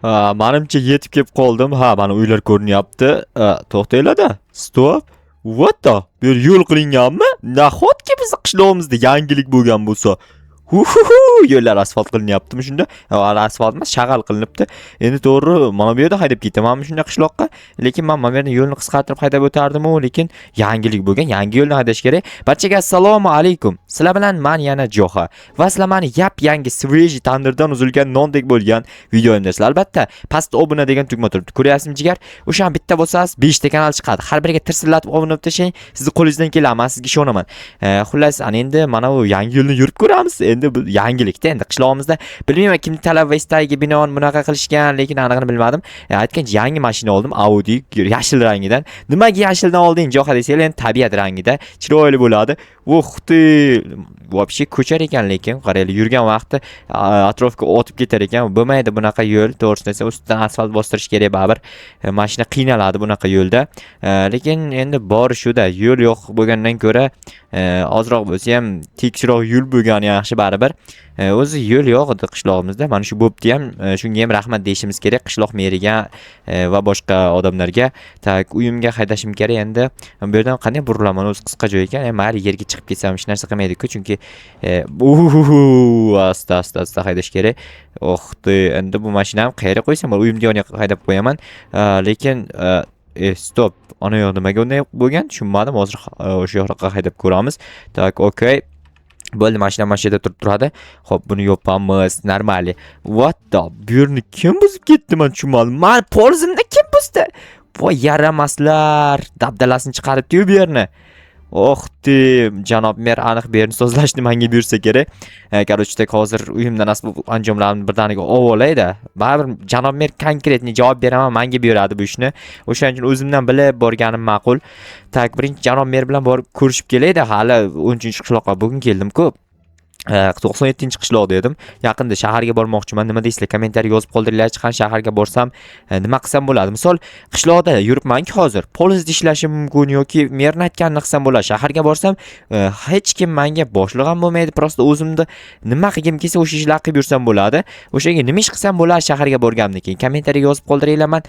Menimcha yetib kelib qoldim. Ha, mana uylar ko'rinyapti. To'xtanglar-da. Stop. What the? Bu yer yo'l qilinganmi? Nahotki bizning qishlog'imizda yangilik bo'lgan bo'lsa. Huhuhu, yo'llar asfalt qilinyaptimi shunda? Asfalt emas, shag'al qilinibdi. Endi to'g'ri, mana bu yerda haydab ketamanmi shunda qishloqqa? Lekin men mana bu yerdan yo'lni qisqartirib haydab o'tardim-u, lekin yangilik bo'lgan, yangi yo'lni haydash kerak. Barchaga assalomu alaykum. Sizlar bilan men yana Joha va sizlar meni yangi sveji tandirdan uzilgan nondek bo'lgan videoimdasiz. Albatta, pastda obuna degan tugma turibdi. Ko'ryapsizmi jigar? O'shan bitta bo'lsangiz 5 ta kanal chiqadi. Har biriga tirsillatib obuna bo'lib tashlang. Sizni qo'lingizdan keladi, men sizga ishonaman. Xullas, ana endi mana bu yangi yo'lni yurib ko'ramiz. Endi bu yangilikda, endi qishlog'imizda bilmayman kim talab va istagiga binoan bunaqa qilishgan, lekin aniqini bilmadim. Aytgancha yangi mashina oldim, Audi yashil rangidan. Nimaga yashildan olding, Joha desanglar, endi tabiat rangida chiroyli bo'ladi. Uxti, вообще ko'char ekan, lekin qaranglar, yurgan vaqtda atrofga o'tib ketar ekan. Bo'lmaydi bunaqa yo'l, to'g'risini aytsam, ustidan asfalt bostirish kerak baribir. Mashina qiynaladi bunaqa yo'lda. Lekin endi bor shu-da, yo'l yo'q bo'lgandan ko'ra ozroq bo'lsa ham tekisroq yo'l bo'lgani yaxshi baribir. O'zi yo'l yo'q edi qishlog'imizda. Mana shu bo'pti ham, shunga ham rahmat deyishimiz kerak qishloq meriga va boshqa odamlarga. Tak, uyimga haydashim kerak endi. Bu yerdan qanday burilaman, o'zi qisqa joy ekan. Mayli yerga chiqib ketsam hech narsa qilmaydi-ku, chunki asta haydash kerak. Endi bu mashinani qayerga qo'ysam, uyimga yoniga haydab qo'yaman. Lekin stop. Ana yo'q, nimaga unday bo'lgan? Tushunmadim. Hozir o'sha yoqqa haydab ko'ramiz. Tak, okey. Bo'ldi, mashina turadi. Xo'p, buni yopamiz. Normali. What the? Bu yerni kim buzib ketdi? Men tushunmadim. Men polzimda kim buzdi? Voy yaramaslar. Dabdalasini chiqaribdi-yu bu yerni. Janob mer aniq bu yerni sozlashni menga buyursa kerak. Короче, hozir uyimdan asbob anjomlarimni birdaniga ovolaydi. Baribir janob mer konkretni javob beraman, menga buyuradi bu ishni. O'shaning uchun o'zimdan bilib borganim ma'qul. Tak, birinchi janob mer bilan borib ko'rishib kelaydi. Hali 10-qishloqqa bugun keldim-ku. 97-qishloq dedim. Yaqinda shaharga bormoqchiman. Nima deysizlar? Kommentariy yozib qoldiringlar. Chiqqan shaharga borsam nima qilsam bo'ladi? Misol, qishloqda yuribman-ki hozir. Polizda ishlashim mumkin yoki merni aytganini qilsam bo'ladi. Shaharga borsam hech kim menga boshliq ham bo'lmaydi. Prosta o'zimda nima qilgim kelsa o'sha ishlarni qilib yursam bo'ladi. O'shanga nima ish qilsam bo'ladi shaharga borganimdan keyin. Kommentariy yozib qoldiringlar. Men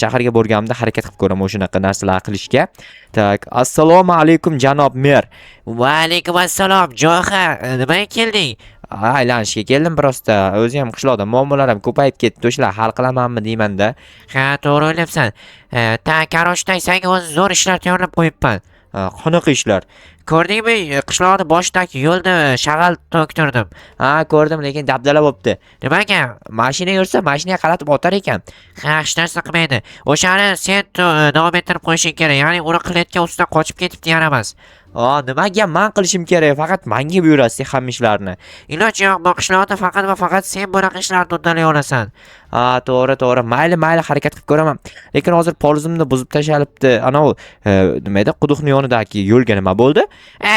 shaharga borganimda harakat qilib ko'raman o'shanaqa narsalar qilishga. Tak, assalomu alaykum janob mer. Va alaykum assalom Joha, nimaga kelding? Aylanishga keldim prosta. O'zi ham qishloqda muammolarim ko'payib ketdi. O'shalar hal qilamanmi deyman-da. Ha, to'g'ri o'ylabsan. Karoshday senga o'zi zo'r ishlar tayyorlab qo'yibman. Qanaqa ishlar? Ko'rdingmi? Qishloqni boshidagi yo'lda shag'al to'ktirdim. Ko'rdim, lekin dabdala bo'pti. Nimaga? Mashina yursa, mashinaga qaratib otar ekan. Hech narsa qilmaydi. O'shani sen davom ettirib qo'yishing kerak. Ya'ni uni qilayotgan ustidan qochib ketibdi yaramas. Nimaga men qilishim kerak? Faqat menga buyurasiz hamma ishlarni. Iloji yo'q, bu qishloqda faqat va faqat sen bunaqa ishlarni uddalay olasan. To'g'ri. Mayli, harakat qilib ko'raman. Lekin hozir polizimni buzib tashalibdi. Ana u nima edi? Quduqning yonidagi yo'lga nima bo'ldi?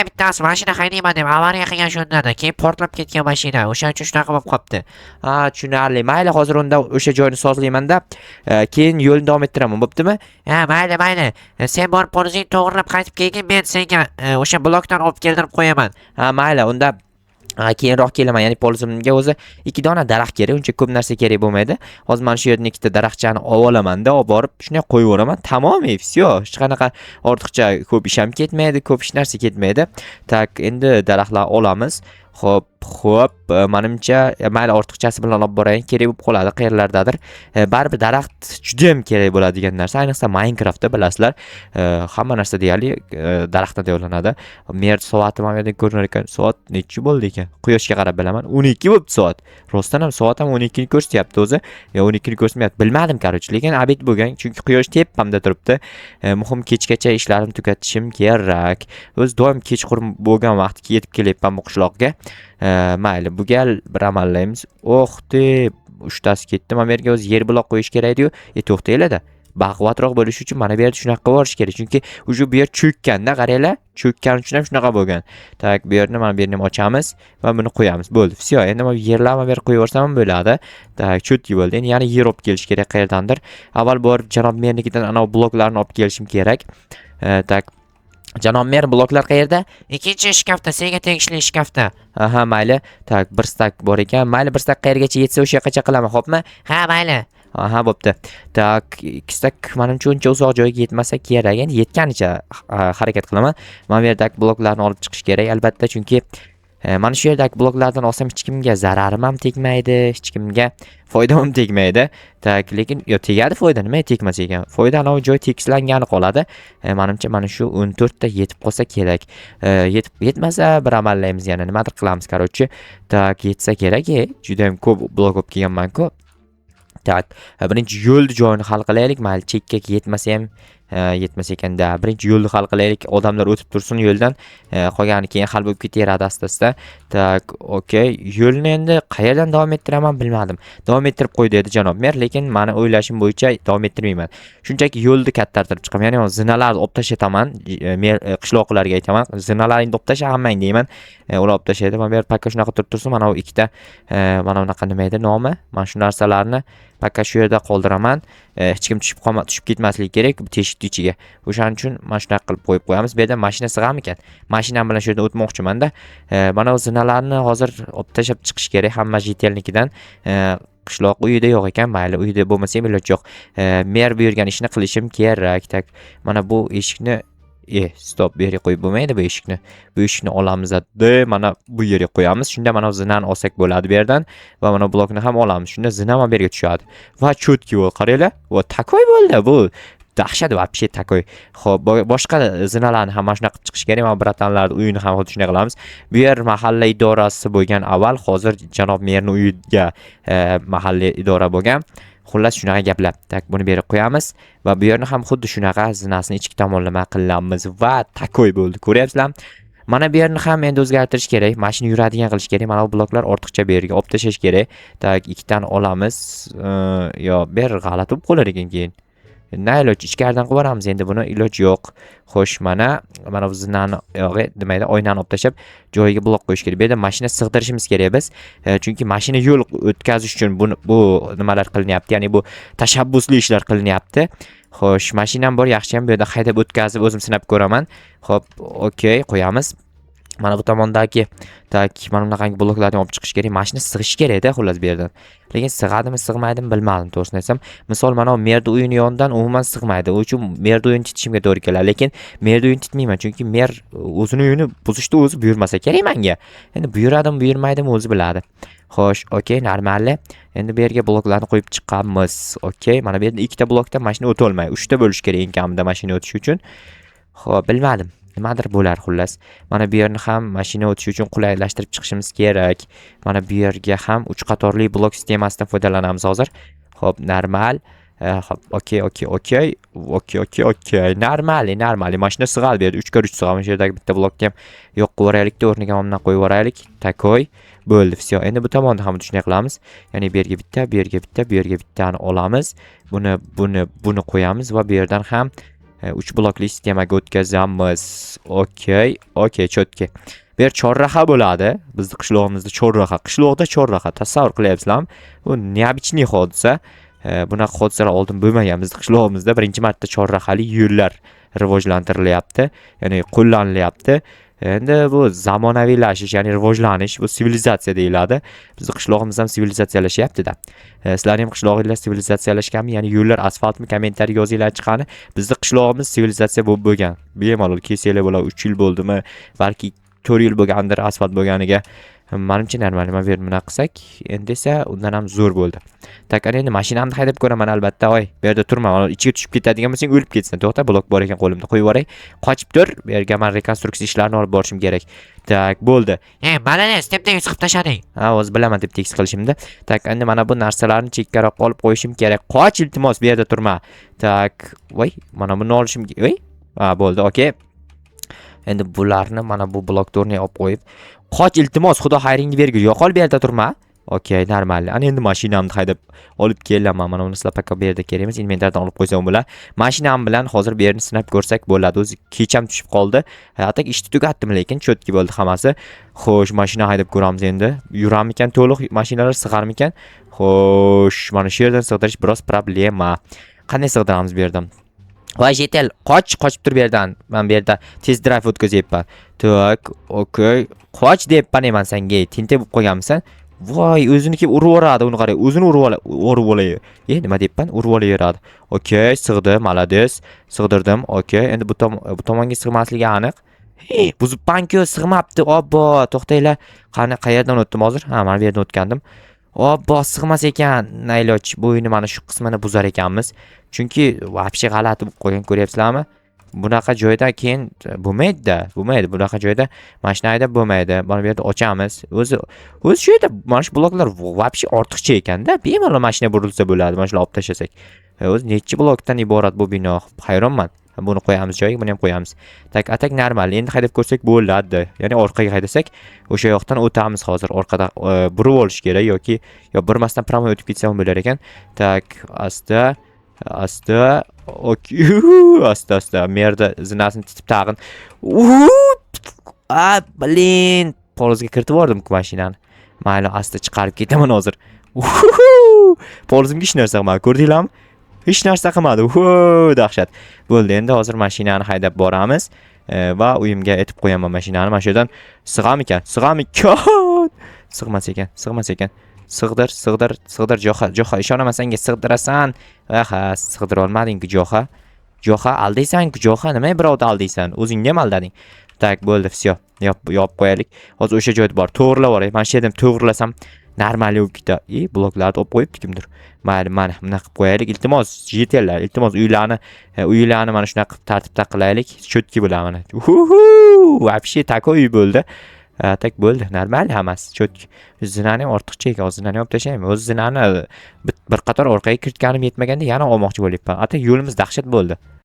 Bittasi mashina haydayman deb avariya qilgan shundada, keyin portlab ketgan mashina. O'shaning uchun shunaqa bo'lib qopti. Tushunarli. Mayli, hozir unda o'sha joyni sozlayman-da, keyin yo'lni davom ettiraman, bo'ptimi? Mayli. Sen borib polizingni to'g'rilab qaytib kelgin, men senga o'sha blokdan olib keltirib qo'yaman. Mayli, unda keyinroq kelaman. Ya'ni polizimga o'zi 2 dona daraxt kerak, uncha ko'p narsa kerak bo'lmaydi. Hozir mana shu yerdan 2 ta daraxtchani olaman-da, olib borib shunday qo'yib yuboraman. Tamomiy, всё. Hech qanaqa ortiqcha ko'p ish ham ketmaydi, ko'p ish narsa ketmaydi. Tak, endi daraxtlar olamiz. Xo'p, menimcha mayli ortiqchasi bilan olib borayin, kerak bo'lib qoladi qayerlardadir. Baribir daraxt juda ham kerak bo'ladigan narsa, ayniqsa Minecraftda bilasizlar, hamma narsa deyarli daraxtdan tayyorlanadi. Mer soatim ham yerdan ko'rinar ekan. Soat nechi bo'ldi ekan? Quyoshga qarab bilaman. 12 bo'libdi soat. Rostdan ham soat ham 12 ni ko'rsatyapti o'zi. 12 ni ko'rsatmayapti. Bilmadim, короче, lekin obed bo'lgan, chunki quyosh tepamda turibdi. Muhim kechgacha ishlarimni tugatishim kerak. O'zi doim kechqurun bo'lgan vaqtga yetib kelyapman bu qishloqqa. Mayli, bu gal bir amallaymiz. Uchtasi ketdi. Mana bu yerga o'zi yer bloq qo'yish kerak edi-yu. To'xtanglar-da. Baquvvatroq bo'lish uchun mana bu yerda shunaqa qilib kerak. Chunki o'sha bu yer cho'kkanda, qaranglar, cho'kkan uchun ham shunaqa bo'lgan. Tak, bu yerni mana bu yerni ochamiz va buni qo'yamiz. Bo'ldi. Всё, endi mana yerlarni bu yerga qo'yib yuborsam ham bo'ladi. Tak, cho'tki bo'ldi. Endi yana yer olib kelish kerak qayerdandir. Avval borib janob mernikidan ana bloklarni olib kelishim kerak. Tak, janob mer, bloklar qayerda? Ikkinchi shkafda, senga tegishli shkafda. Mayli. Tak, bir stak bor ekan. Mayli, bir stak qayergacha yetsa o'sha yoqqacha qilaman, xo'pmi? Mayli. Aha, bo'pti. Tak, ikkita menimcha uncha uzoq joyga yetmasa kerak. Endi yetganicha harakat qilaman. Mana bu yerdagi bloklarni olib chiqish kerak albatta, chunki mana shu yerdagi bloklardan olsam hech kimga zararim ham tegmaydi, hech kimga foydam ham tegmaydi. Tak, lekin yo tegadi foyda, nima tegmasa ekan. Foyda anavi joy tekislangani qoladi. Menimcha mana shu 14 ta yetib qolsa kerak. Yetmasa bir amallaymiz, yana nimadir qilamiz, короче. Tak, yetsa kerak. Juda ham ko'p blok olib kelganman-ku. Tak, birinchi yo'lni joyini hal qilaylik. Mayli chekkaga yetmasa ham yetmas ekanda. Birinchi yo'lni hal qilaylik. Odamlar o'tib tursin yo'ldan. Qolgani keyin hal bo'lib ketaveradi asta-asta. Tak, okey. Yo'lni endi qayerdan davom ettiraman bilmadim. Davom ettirib qo'y dedi janob mer, lekin meni o'ylashim bo'yicha davom ettirmayman. Shunchaki yo'lni kattartirib chiqaman. Ya'ni zinalarni olib tashlataman. Mer qishloqlarga aytaman. Zinalaringni olib tasha hammang deyman. Ular olib tashlaydi. Mana bu yer pakka shunaqa turib tursin. Mana bu ikkita mana bunaqa nima edi nomi? Mana shu narsalarni pakka shu yerda qoldiraman. Hech kim tushib ketmasligi kerak teshik ichiga. O'shaning uchun mana shunaqa qilib qo'yib qo'yamiz. Bu yerda mashina sig'armikan? Mashinam bilan shu yerdan o'tmoqchiman-da. Mana bu zinalarni hozir olib tashlab chiqish kerak hamma jitelnikidan. Qishloq uyida yo'q ekan, mayli, uyida bo'lmasa ham iloj yo'q. Mer buyurgan ishni qilishim kerak. Tak, mana bu eshikni stop, bu yerga qo'yib bo'lmaydi bu eshikni. Bu eshikni olamiz da, mana bu yerga qo'yamiz. Shunda mana zinani olsak bo'ladi bu yerdan va mana blokni ham olamiz. Shunda zina ham bu yerga tushadi. Va chotki bo'ldi, qaranglar. Va takoy bo'ldi bu. Dahshat, вообще takoy. Xo'p, boshqa zinalarni ham mana shunaqa qilib chiqish kerak. Mana bratanlarning uyini ham xuddi shunday qilamiz. Bu yer mahalla idorasi bo'lgan avval, hozir janob merning uyiga mahalliy idora bo'lgan. Xullas shunaqa gaplar. Tak, buni berib qo'yamiz va bu yerni ham xuddi shunaqa zinasini ichki tomonlama qilamiz va takoy bo'ldi. Ko'ryapsizlarmi? Mana bu yerni ham endi o'zgartirish kerak. Mashina yuradigan qilish kerak. Mana bu bloklar ortiqcha bu yerga olib tashlash kerak. Tak, ikkitani olamiz. Yo, ber g'alati bo'lib qolar ekan keyin. Na iloj, ichkaridan qilib boramiz endi buni, iloj yo'q. Xo'sh, mana bu zinani yog'i demaydi, oynani olib tashlab joyiga blok qo'yish kerak. Bu yerda mashina sig'dirishimiz kerak biz. Chunki mashina yo'l o'tkazish uchun bu nimalar qilinyapti, ya'ni bu tashabbusli ishlar qilinyapti. Xo'sh, mashinam bor, yaxshi ham bu yerda haydab o'tkazib o'zim sinab ko'raman. Xo'p, okey, qo'yamiz. Mana bu tomondagi mana bunaqangi bloklarni olib chiqish kerak. Mashina sig'ishi kerak-da xullas bu yerdan. Lekin sig'adimi, sig'maydimi bilmadim, to'g'risini aytsam. Misol mana bu merni uyini yonidan umuman sig'maydi. U uchun merni uyini titishimga to'g'ri keladi. Lekin merni uyini titmayman, chunki mer o'zini uyini buzishni o'zi buyurmasa kerak menga. Endi buyuradimi, buyurmaydimi o'zi biladi. Xo'sh, okey, normalni. Endi bu yerga bloklarni qo'yib chiqamiz. Okey, mana bu yerda ikkita blokdan mashina o'ta olmaydi. 3 ta bo'lish kerak eng kamida mashina o'tishi uchun. Xo'p, bilmadim. Nimadir bo'lar xullas. Mana bu yerni ham mashina o'tishi uchun qulaylashtirib chiqishimiz kerak. Mana bu yerga ham 3 qatorli blok sistemasidan foydalanamiz hozir. Xo'p, normal. Xo'p, okey. Normal. Mashina sig'adi bu yerda 3x3 sig'adi. Shu yerdagi bitta blokni ham yo'q qilib yuboraylik-da, o'rniga mana bundan qo'yib yuboraylik. Takoy. Bo'ldi, все. Endi bu tomonda ham shunday qilamiz. Ya'ni bu yerga bitta, bu yerga bittani olamiz. Buni qo'yamiz va bu yerdan ham 3 blokli sistemaga o'tkazamiz. Okey, chotki. Bu yer chorraha bo'ladi. Bizning qishlog'imizda chorraha. Qishloqda chorraha. Tasavvur qilyapsizlarmi? Bu neobычный hodisa. Bunaqa hodisalar oldin bo'lmagan bizning qishlog'imizda. Birinchi marta chorrahali yo'llar rivojlantirilyapti, ya'ni qo'llanilyapti. Endi bu zamonaviylashish, ya'ni rivojlanish, bu sivilizatsiya deyiladi. Bizning qishlog'imiz ham sivilizatsiyalashyapti-da. Sizlarning ham qishlog'inglar sivilizatsiyalashganmi? Ya'ni yo'llar asfaltmi? Kommentariy yozinglar chiqani. Bizning qishlog'imiz sivilizatsiya bo'lib bo'lgan. Bemalol kesinglar bo'ladi, 3 yil bo'ldimi, balki 4 yil bo'lgandir asfalt bo'lganiga. Menimcha normal. Nima berib buna qilsak, endi esa undan ham zo'r bo'ldi. Tak, endi mashinamni haydab ko'raman albatta. Oy, bu yerda turma. Ichiga tushib ketadigan bo'lsang o'lib ketsin. To'xta, blok bor ekan qo'limda, qo'yib yuboray. Qochib tur. Bu yerga men rekonstruksiya ishlarini olib borishim kerak. Tak, bo'ldi. Malades, tep-tekis qilib tashlading. Ha, o'zi bilaman tep-tekis qilishimni. Tak, endi mana bu narsalarni chekkaroqqa olib qo'yishim kerak. Qoch, iltimos, bu yerda turma. Tak, voy, mana buni olishim kerak. Voy. Ha, bo'ldi, okey. Endi bularni mana bu blokni o'rniga olib qo'yib, qoch, iltimos, xudo xayringni bergil. Yo'qol, bu yerda turma. Okey, normal. Ana endi mashinamni haydab olib kelaman. Mana buni sizlar pakka bu yerda kerakmas. Inventardan olib qo'ysam bo'lar. Mashinam bilan hozir bu yerni sinab ko'rsak bo'ladi. O'zi kecham tushib qoldi. Hayotak ishni tugatdim, lekin chotki bo'ldi hammasi. Xo'sh, mashina haydab ko'ramiz endi. Yuramikan to'liq mashinalar, sig'armikan? Xo'sh, mana shu yerdan sig'dirish biroz problema. Qanday sig'diramiz bu yerdan? Voy jetel, qochib tur bu yerdan. Men bu yerda test drive o'tkazyapman. Tak, okey. Qoch deyapman men senga. Tinte bo'lib qo'yganmisan? Voy, o'zini kelib urib yuboradi, uni qarang, o'zini urib oladi. Nima deyapman? Urib olaveradi. Okey, sig'di, malades. Sig'dirdim. Okey, endi bu tomonga sig'masligi aniq. Bu zuppanku sig'mabdi. Obbo, to'xtanglar. Qani, qayerdan o'tdim hozir? Ha, mana bu yerdan o'tgandim. Obbo, sig'mas ekan. Nayloj, bu o'yinni mana shu qismini buzar ekanmiz. Chunki vobshe g'alati bo'lib qolgan, ko'ryapsizlarmi? Bunaqa joyda keyin bo'lmaydi. Bunaqa joyda mashina haydab bo'lmaydi. Mana bu yerda ochamiz. O'zi shu yerda mana shu bloklar vobshe ortiqcha ekanda. Bemalol mashina burilsa bo'ladi, mana shular olib tashlasak. O'zi necha blokdan iborat bu bino? Hayronman. Buni qo'yamiz joyiga, buni ham qo'yamiz. Tak, atak normal. Endi haydab ko'rsak bo'ladi. Ya'ni orqaga haydasak, o'sha yoqdan o'tamiz hozir. Orqada burib olish kerak yoki burmasdan pramo o'tib ketsam bo'lar ekan. Tak, asta. Asta. Merda zinasini titib tag'in. Blin. Polizga kiritib yubordim-ku mashinani. Mayli, asta chiqarib ketaman hozir. Polizimga hech narsa qilmadi, ko'rdinglarmi? Hech narsa qilmadi. Dahshat. Bo'ldi, endi hozir mashinani haydab boramiz va uyimga etib qo'yaman mashinani. Mana shu yerdan sig'amikan? Sig'mas ekan. Sig'dir Jo'xa. Ishonamasanga sig'dirasan. Aha, sig'dira olmading-ku Jo'xa. Aldaysan-ku Jo'xa. Nima birovni aldaysan? O'zingni ham aldading. Tak, bo'ldi, всё. Yopib qo'yaylik. Hozir o'sha joyda bor. To'g'rilab yuboray. Mana shu yerdan to'g'rilasam normal yo'kda. Bloklarni olib qo'yibdi kimdir. Mayli, mana bunaqa qilib qo'yaylik. Iltimos, yetellar. Iltimos, uylarni mana shunaqa qilib tartibda qilaylik. Chotki bo'ladi mana. Вообще takoy uy bo'ldi. Tak bo'ldi. Normal hammasi. Chotki. Zinani ham ortiqcha ekan. Zinani olib tashlayman. O'z zinani bir qator orqaga kiritganim yetmaganda yana olmoqchi bo'lyapman. Yo'limiz dahshat bo'ldi.